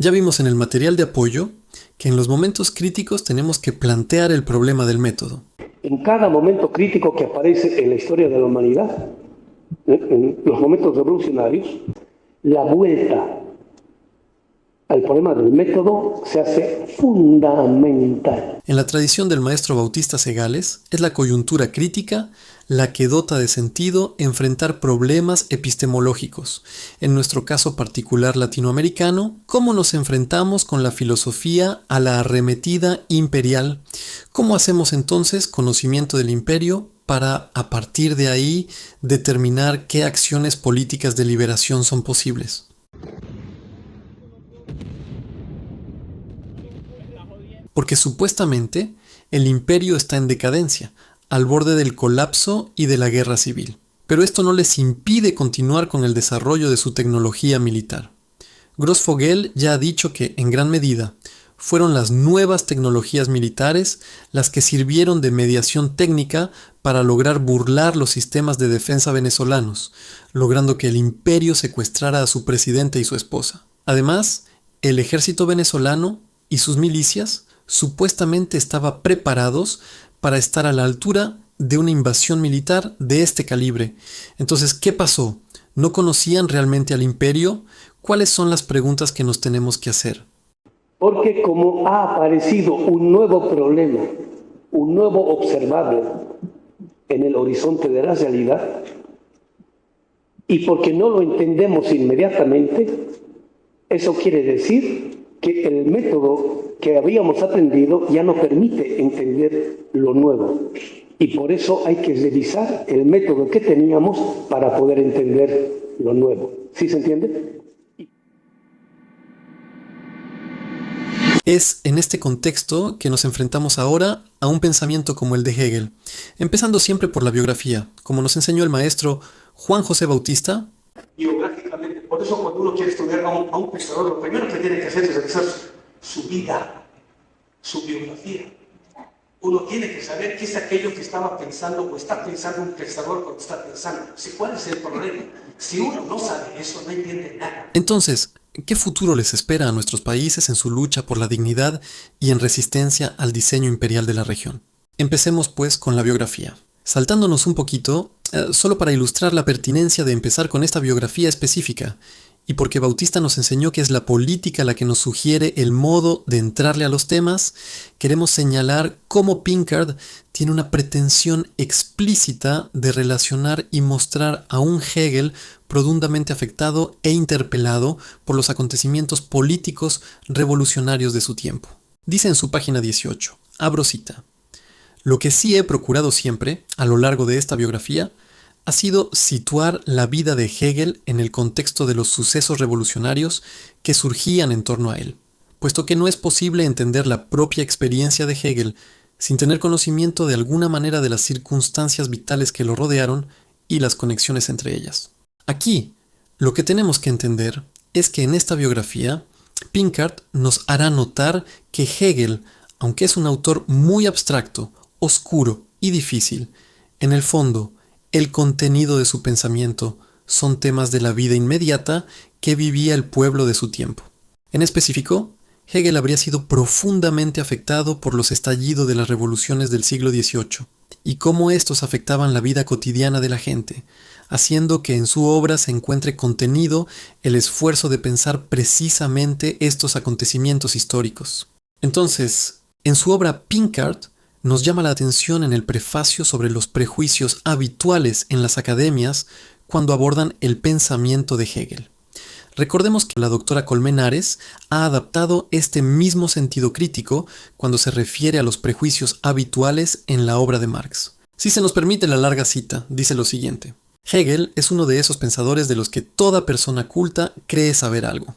Ya vimos en el material de apoyo que en los momentos críticos tenemos que plantear el problema del método. En cada momento crítico que aparece en la historia de la humanidad, en los momentos revolucionarios, la vuelta al problema del método se hace fundamental. En la tradición del maestro Bautista Segales, es la coyuntura crítica la que dota de sentido enfrentar problemas epistemológicos. En nuestro caso particular latinoamericano, ¿cómo nos enfrentamos con la filosofía a la arremetida imperial? ¿Cómo hacemos entonces conocimiento del imperio para, a partir de ahí, determinar qué acciones políticas de liberación son posibles? Porque supuestamente el imperio está en decadencia, al borde del colapso y de la guerra civil. Pero esto no les impide continuar con el desarrollo de su tecnología militar. Gross-Fogel ya ha dicho que, en gran medida, fueron las nuevas tecnologías militares las que sirvieron de mediación técnica para lograr burlar los sistemas de defensa venezolanos, logrando que el imperio secuestrara a su presidente y su esposa. Además, el ejército venezolano y sus milicias supuestamente estaban preparados para estar a la altura de una invasión militar de este calibre. Entonces, ¿qué pasó? ¿No conocían realmente al imperio? ¿Cuáles son las preguntas que nos tenemos que hacer? Porque como ha aparecido un nuevo problema, un nuevo observable en el horizonte de la realidad, y porque no lo entendemos inmediatamente, eso quiere decir que el método que habíamos aprendido ya no permite entender lo nuevo. Y por eso hay que revisar el método que teníamos para poder entender lo nuevo. ¿Sí se entiende? Es en este contexto que nos enfrentamos ahora a un pensamiento como el de Hegel, empezando siempre por la biografía, como nos enseñó el maestro Juan José Bautista. Biográficamente, por eso cuando uno quiere estudiar a un pensador, lo primero que tiene que hacer es revisar su vida, su biografía. Uno tiene que saber qué es aquello que estaba pensando o está pensando un pensador cuando está pensando. ¿Cuál es el problema? Si uno no sabe eso, no entiende nada. Entonces, ¿qué futuro les espera a nuestros países en su lucha por la dignidad y en resistencia al diseño imperial de la región? Empecemos pues con la biografía. Saltándonos un poquito, solo para ilustrar la pertinencia de empezar con esta biografía específica, y porque Bautista nos enseñó que es la política la que nos sugiere el modo de entrarle a los temas, queremos señalar cómo Pinkard tiene una pretensión explícita de relacionar y mostrar a un Hegel profundamente afectado e interpelado por los acontecimientos políticos revolucionarios de su tiempo. Dice en su página 18, abro cita: "Lo que sí he procurado siempre, a lo largo de esta biografía, ha sido situar la vida de Hegel en el contexto de los sucesos revolucionarios que surgían en torno a él, puesto que no es posible entender la propia experiencia de Hegel sin tener conocimiento de alguna manera de las circunstancias vitales que lo rodearon y las conexiones entre ellas. Aquí, lo que tenemos que entender es que en esta biografía, Pinkard nos hará notar que Hegel, aunque es un autor muy abstracto, oscuro y difícil, en el fondo, el contenido de su pensamiento son temas de la vida inmediata que vivía el pueblo de su tiempo. En específico, Hegel habría sido profundamente afectado por los estallidos de las revoluciones del siglo XVIII y cómo estos afectaban la vida cotidiana de la gente, haciendo que en su obra se encuentre contenido el esfuerzo de pensar precisamente estos acontecimientos históricos. Entonces, en su obra Pinkard, nos llama la atención en el prefacio sobre los prejuicios habituales en las academias cuando abordan el pensamiento de Hegel. Recordemos que la doctora Colmenares ha adaptado este mismo sentido crítico cuando se refiere a los prejuicios habituales en la obra de Marx. Si se nos permite la larga cita, dice lo siguiente: Hegel es uno de esos pensadores de los que toda persona culta cree saber algo.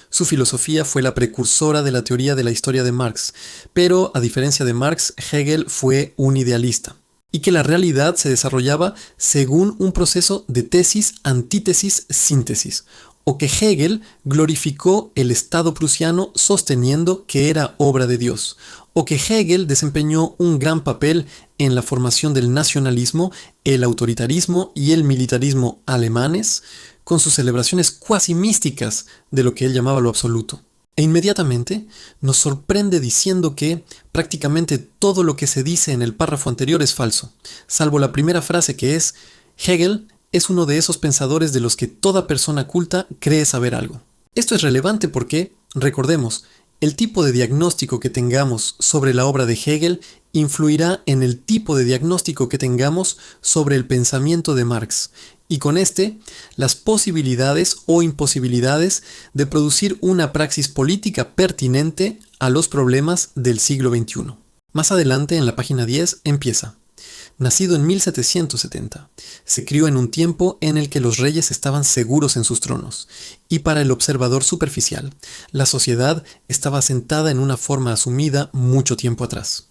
Su filosofía fue la precursora de la teoría de la historia de Marx, pero a diferencia de Marx, Hegel fue un idealista, y que la realidad se desarrollaba según un proceso de tesis, antítesis, síntesis, o que Hegel glorificó el Estado prusiano sosteniendo que era obra de Dios, o que Hegel desempeñó un gran papel en la formación del nacionalismo, el autoritarismo y el militarismo alemanes, con sus celebraciones cuasi místicas de lo que él llamaba lo absoluto. E inmediatamente nos sorprende diciendo que prácticamente todo lo que se dice en el párrafo anterior es falso, salvo la primera frase que es: Hegel es uno de esos pensadores de los que toda persona culta cree saber algo. Esto es relevante porque, recordemos, el tipo de diagnóstico que tengamos sobre la obra de Hegel influirá en el tipo de diagnóstico que tengamos sobre el pensamiento de Marx, y con este, las posibilidades o imposibilidades de producir una praxis política pertinente a los problemas del siglo XXI. Más adelante, en la página 10, empieza: nacido en 1770, se crió en un tiempo en el que los reyes estaban seguros en sus tronos, y para el observador superficial, la sociedad estaba sentada en una forma asumida mucho tiempo atrás.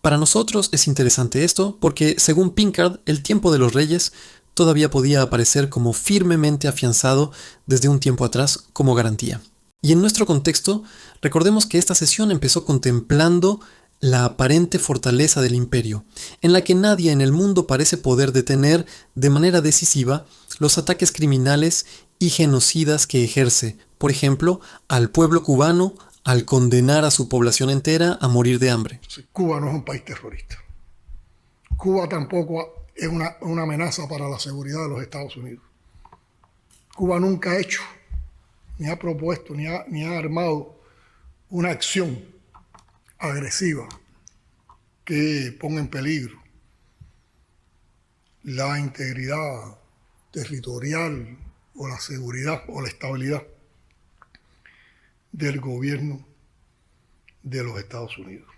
Para nosotros es interesante esto porque, según Pinkard, el tiempo de los reyes todavía podía aparecer como firmemente afianzado desde un tiempo atrás como garantía. Y en nuestro contexto, recordemos que esta sesión empezó contemplando la aparente fortaleza del imperio, en la que nadie en el mundo parece poder detener de manera decisiva los ataques criminales y genocidas que ejerce, por ejemplo, al pueblo cubano al condenar a su población entera a morir de hambre. Cuba no es un país terrorista. Cuba tampoco es una amenaza para la seguridad de los Estados Unidos. Cuba nunca ha hecho, ni ha propuesto, ni ha armado una acción agresiva que ponga en peligro la integridad territorial o la seguridad o la estabilidad del gobierno de los Estados Unidos.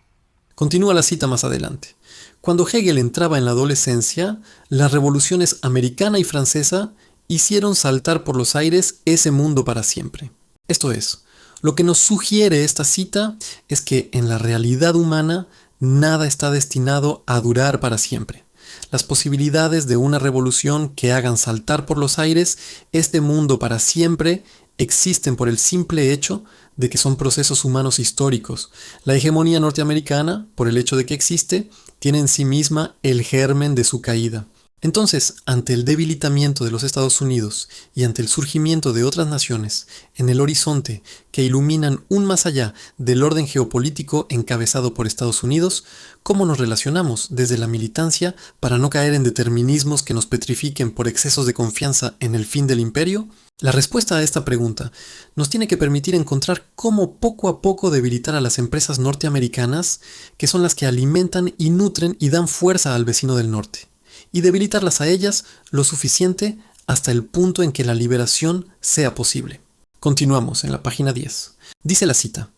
Continúa la cita más adelante. Cuando Hegel entraba en la adolescencia, las revoluciones americana y francesa hicieron saltar por los aires ese mundo para siempre. Esto es, lo que nos sugiere esta cita es que en la realidad humana nada está destinado a durar para siempre. Las posibilidades de una revolución que hagan saltar por los aires este mundo para siempre existen por el simple hecho de que son procesos humanos históricos. La hegemonía norteamericana, por el hecho de que existe, tiene en sí misma el germen de su caída. Entonces, ante el debilitamiento de los Estados Unidos y ante el surgimiento de otras naciones en el horizonte que iluminan un más allá del orden geopolítico encabezado por Estados Unidos, ¿cómo nos relacionamos desde la militancia para no caer en determinismos que nos petrifiquen por excesos de confianza en el fin del imperio? La respuesta a esta pregunta nos tiene que permitir encontrar cómo poco a poco debilitar a las empresas norteamericanas, que son las que alimentan y nutren y dan fuerza al vecino del norte, y debilitarlas a ellas lo suficiente hasta el punto en que la liberación sea posible. Continuamos en la página 10. Dice la cita: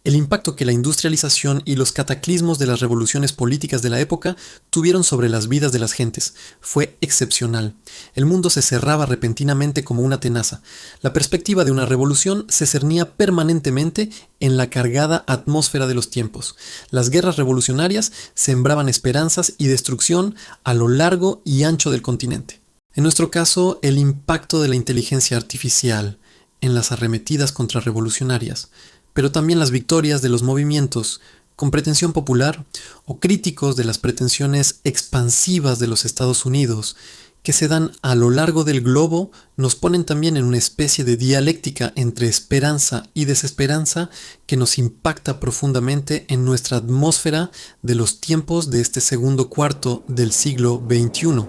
el impacto que la industrialización y los cataclismos de las revoluciones políticas de la época tuvieron sobre las vidas de las gentes fue excepcional. El mundo se cerraba repentinamente como una tenaza. La perspectiva de una revolución se cernía permanentemente en la cargada atmósfera de los tiempos. Las guerras revolucionarias sembraban esperanzas y destrucción a lo largo y ancho del continente. En nuestro caso, el impacto de la inteligencia artificial en las arremetidas contrarrevolucionarias, pero también las victorias de los movimientos con pretensión popular o críticos de las pretensiones expansivas de los Estados Unidos que se dan a lo largo del globo nos ponen también en una especie de dialéctica entre esperanza y desesperanza que nos impacta profundamente en nuestra atmósfera de los tiempos de este segundo cuarto del siglo XXI.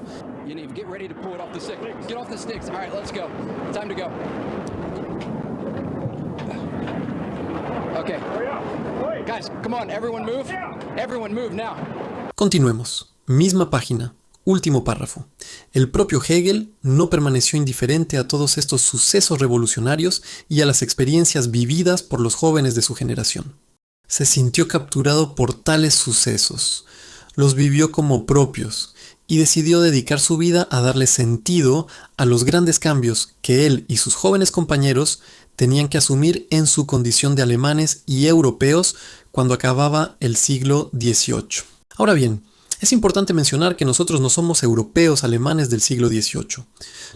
Okay. Guys, come on, everyone move. Everyone move now. Continuemos. Misma página. Último párrafo. El propio Hegel no permaneció indiferente a todos estos sucesos revolucionarios y a las experiencias vividas por los jóvenes de su generación. Se sintió capturado por tales sucesos, los vivió como propios y decidió dedicar su vida a darle sentido a los grandes cambios que él y sus jóvenes compañeros tenían que asumir en su condición de alemanes y europeos cuando acababa el siglo XVIII. Ahora bien, es importante mencionar que nosotros no somos europeos alemanes del siglo XVIII.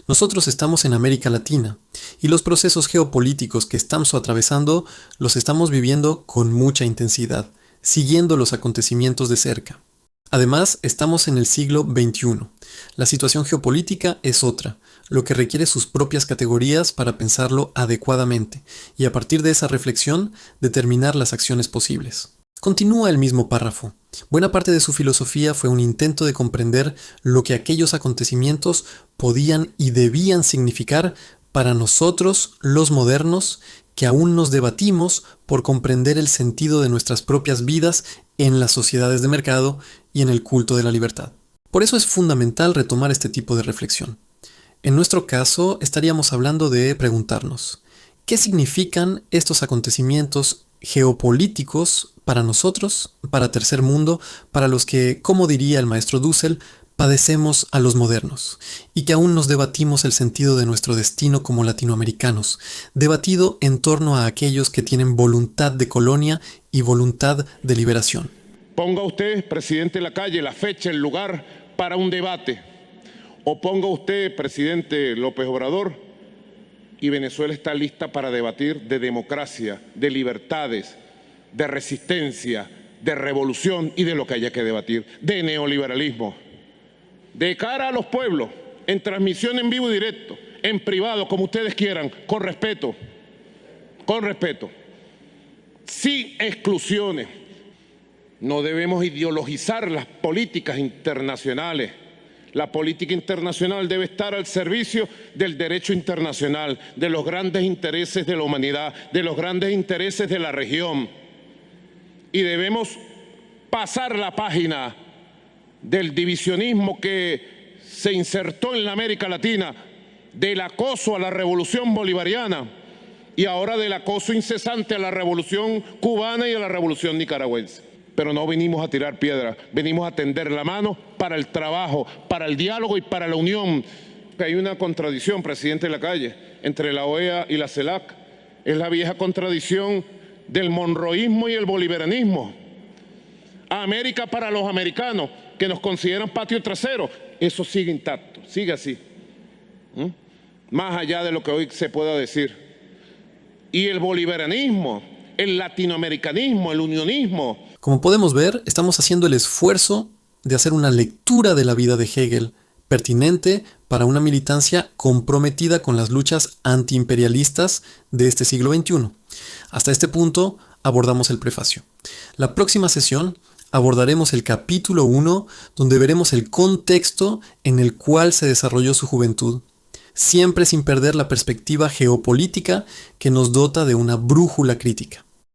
Nosotros estamos en América Latina y los procesos geopolíticos que estamos atravesando los estamos viviendo con mucha intensidad, siguiendo los acontecimientos de cerca. Además, estamos en el siglo XXI. La situación geopolítica es otra, lo que requiere sus propias categorías para pensarlo adecuadamente y a partir de esa reflexión determinar las acciones posibles. Continúa el mismo párrafo. Buena parte de su filosofía fue un intento de comprender lo que aquellos acontecimientos podían y debían significar para nosotros, los modernos, que aún nos debatimos por comprender el sentido de nuestras propias vidas en las sociedades de mercado y en el culto de la libertad. Por eso es fundamental retomar este tipo de reflexión. En nuestro caso, estaríamos hablando de preguntarnos, ¿qué significan estos acontecimientos geopolíticos para nosotros, para Tercer Mundo, para los que, como diría el maestro Dussel, padecemos a los modernos, y que aún nos debatimos el sentido de nuestro destino como latinoamericanos, debatido en torno a aquellos que tienen voluntad de colonia y voluntad de liberación? Ponga usted, presidente Lacalle, la fecha, el lugar para un debate. O ponga usted, presidente López Obrador, y Venezuela está lista para debatir de democracia, de libertades, de resistencia, de revolución y de lo que haya que debatir, de neoliberalismo. De cara a los pueblos, en transmisión en vivo y directo, en privado, como ustedes quieran, con respeto, sin exclusiones. No debemos ideologizar las políticas internacionales. La política internacional debe estar al servicio del derecho internacional, de los grandes intereses de la humanidad, de los grandes intereses de la región. Y debemos pasar la página del divisionismo que se insertó en la América Latina, del acoso a la revolución bolivariana y ahora del acoso incesante a la revolución cubana y a la revolución nicaragüense. Pero no venimos a tirar piedras, venimos a tender la mano para el trabajo, para el diálogo y para la unión. Hay una contradicción, presidente Lacalle, entre la OEA y la CELAC. Es la vieja contradicción del monroísmo y el bolivarianismo. América para los americanos, que nos consideran patio trasero, eso sigue intacto, sigue así. Más allá de lo que hoy se pueda decir. Y el bolivarianismo, el latinoamericanismo, el unionismo. Como podemos ver, estamos haciendo el esfuerzo de hacer una lectura de la vida de Hegel pertinente para una militancia comprometida con las luchas antiimperialistas de este siglo XXI. Hasta este punto abordamos el prefacio. La próxima sesión abordaremos el capítulo 1, donde veremos el contexto en el cual se desarrolló su juventud, siempre sin perder la perspectiva geopolítica que nos dota de una brújula crítica.